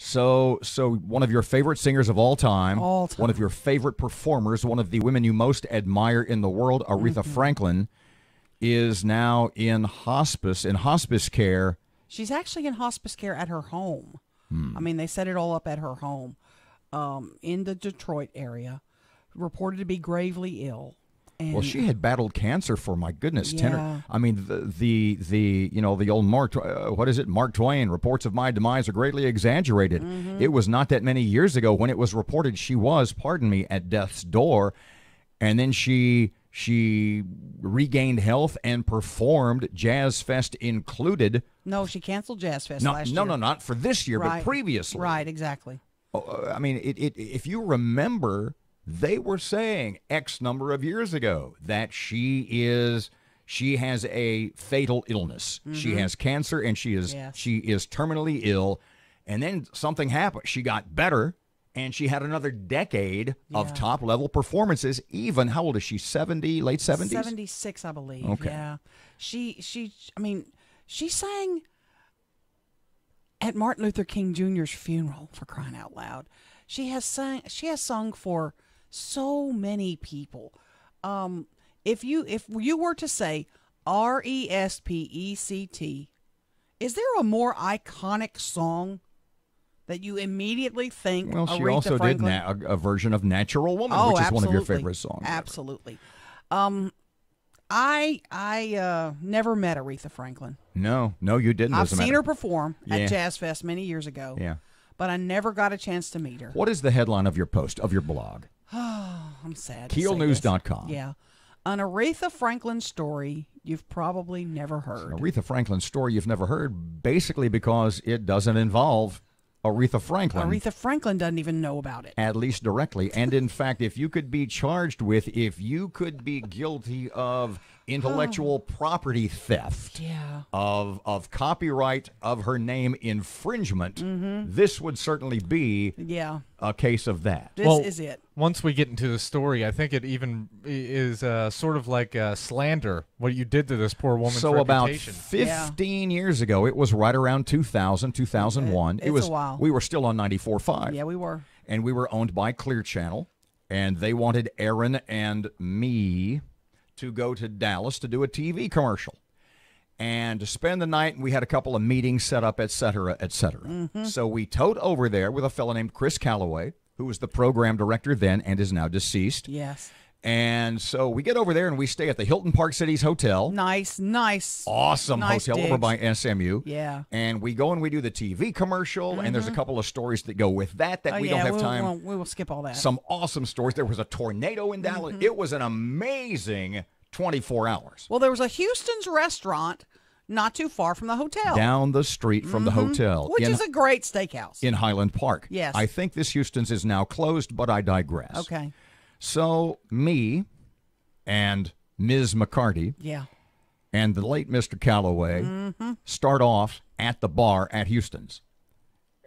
So one of your favorite singers of all time, All-time. one of your favorite performers, one of the women you most admire in the world, Aretha Franklin, is now in hospice care. She's actually in hospice care at her home. I mean, they set it all up at her home in the Detroit area, reported to be gravely ill. And Well, she had battled cancer for, my goodness, Yeah. I mean, the old Mark, what is it? Mark Twain, reports of my demise are greatly exaggerated. It was not that many years ago when it was reported she was, pardon me, at death's door. And then she regained health and performed, Jazz Fest included. No, she canceled Jazz Fest last year. No, not for this year, but previously. Right, exactly. I mean, if you remember, they were saying X number of years ago that she has a fatal illness. She has cancer, and she is terminally ill. And then something happened. She got better, and she had another decade of top-level performances. Even, how old is she? 70, late 70s? 76, I believe. Okay. Yeah. She sang at Martin Luther King Jr.'s funeral, for crying out loud. She has sung for so many people. If you were to say RESPECT, is there a more iconic song that you immediately think? Well, she Aretha also Franklin? did a version of Natural Woman, Oh, which is one of your absolutely. favorite songs. Absolutely. I never met Aretha Franklin. No, you didn't. I've as a seen matter- her perform Yeah. at Jazz Fest many years ago. Yeah. But I never got a chance to meet her. What is the headline of your post, of your blog? I'm sad. to say this. KEELnews.com. Yeah. An Aretha Franklin story you've probably never heard. Aretha Franklin story you've never heard, basically because it doesn't involve Aretha Franklin. Aretha Franklin doesn't even know about it. At least directly. And in fact, if you could be guilty of intellectual property theft, Yeah. of copyright of her name infringement, this would certainly be Yeah. a case of that. This is it. Once we get into the story, I think it even is sort of like slander, what you did to this poor woman's So about reputation. 15 years ago, it was right around 2000, 2001. It's a while. We were still on 94.5. Yeah, we were. And we were owned by Clear Channel, and they wanted Erin and me to go to Dallas to do a TV commercial and to spend the night. And we had a couple of meetings set up, et cetera, et cetera. So we towed over there with a fellow named Chris Calloway, who was the program director then and is now deceased. Yes. And so we get over there and we stay at the Hilton Park Cities Hotel. Nice. Awesome Nice hotel over digs. by SMU. Yeah. And we go and we do the TV commercial, and there's a couple of stories that go with that we don't have time. We will skip all that. Some awesome stories. There was a tornado in Dallas. It was an amazing 24 hours. Well, there was a Houston's restaurant not too far from the hotel. Down the street from the hotel. Which is a great steakhouse. in Highland Park. Yes. I think this Houston's is now closed, but I digress. Okay. So me and Ms. McCarty Yeah. and the late Mr. Calloway start off at the bar at Houston's.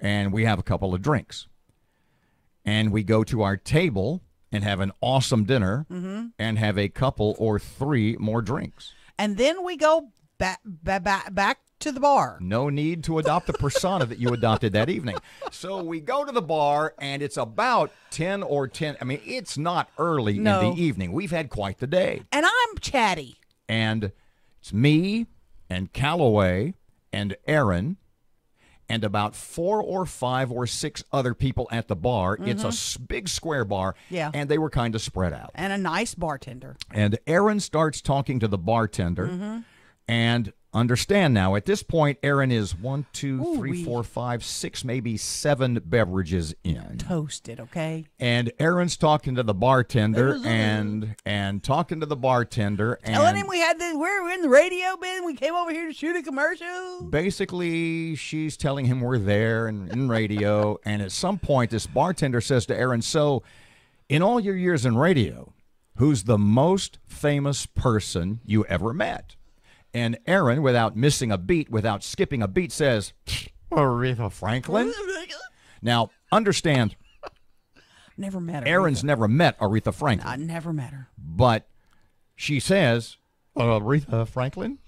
And we have a couple of drinks. And we go to our table and have an awesome dinner and have a couple or three more drinks. And then we go back to the bar. No need to adopt the persona that you adopted that evening. So we go to the bar, and it's about 10 or 10. I mean, it's not early in the evening. We've had quite the day. And I'm chatty. And it's me and Calloway and Erin and about 4 or 5 or 6 other people at the bar. It's a big square bar, Yeah. and they were kind of spread out. And a nice bartender. And Erin starts talking to the bartender, and understand now, at this point, Erin is 1, 2, 3, 4, 5, 6, maybe 7 beverages in. Toasted, okay? And Erin's talking to the bartender and talking to the bartender and Telling him we're in the radio biz. We came over here to shoot a commercial. basically she's telling him we're there and in radio. And at some point, this bartender says to Erin, so in all your years in radio, who's the most famous person you ever met? And Erin, without missing a beat, without skipping a beat, says, Aretha Franklin. Now, understand, Never met her. Erin's never met Aretha Franklin. I never met her. But she says, Aretha Franklin?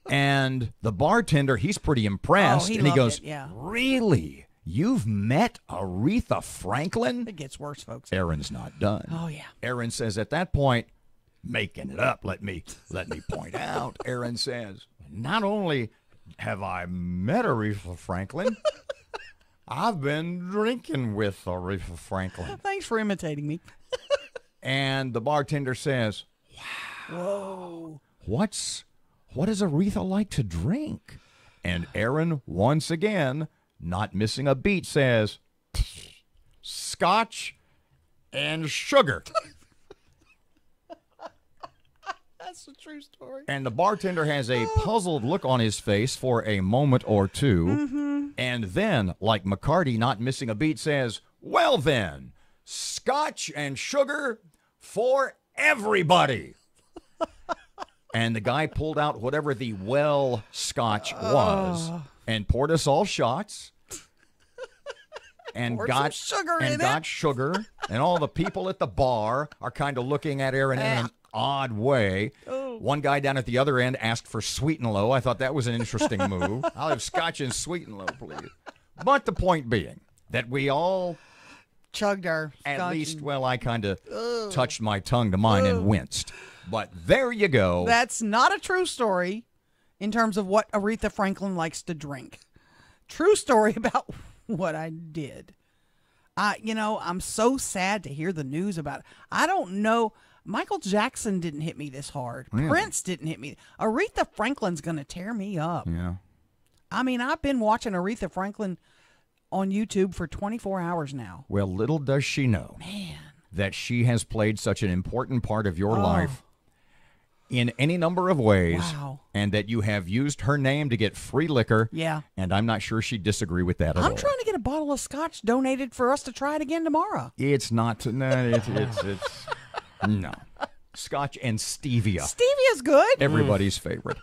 And the bartender, he's pretty impressed. Oh, he and he loved goes, it, yeah. really? You've met Aretha Franklin? It gets worse, folks. Erin's not done. Oh, yeah. Erin says at that point, making it up, let me point out, Erin says, not only have I met Aretha Franklin, I've been drinking with Aretha Franklin. Thanks for imitating me. And the bartender says, Whoa. what does Aretha like to drink? And Erin, once again, not missing a beat, says, scotch and sugar. That's a true story. And the bartender has a puzzled look on his face for a moment or two. And then, like McCarty not missing a beat, says, well then, scotch and sugar for everybody. And the guy pulled out whatever the well scotch was and poured us all shots. And Pour got some sugar and in got it. sugar. And all the people at the bar are kind of looking at Erin in an odd way. One guy down at the other end asked for sweet and low. I thought that was an interesting move. I'll have scotch and sweet and low, please. But the point being that we all, Chugged our at scotch least, and- well, I kind of touched my tongue to mine and winced. But there you go. That's not a true story in terms of what Aretha Franklin likes to drink. True story about what I did. I'm so sad to hear the news about it. I don't know. Michael Jackson didn't hit me this hard. Really? Prince didn't hit me. Aretha Franklin's going to tear me up. Yeah. I mean, I've been watching Aretha Franklin on YouTube for 24 hours now. Well, little does she know that she has played such an important part of your life in any number of ways, Wow. and that you have used her name to get free liquor. Yeah. And I'm not sure she'd disagree with that at all. I'm trying to get a bottle of scotch donated for us to try it again tomorrow. It's not. No, it's no. Scotch and stevia. Stevia's good. Everybody's favorite.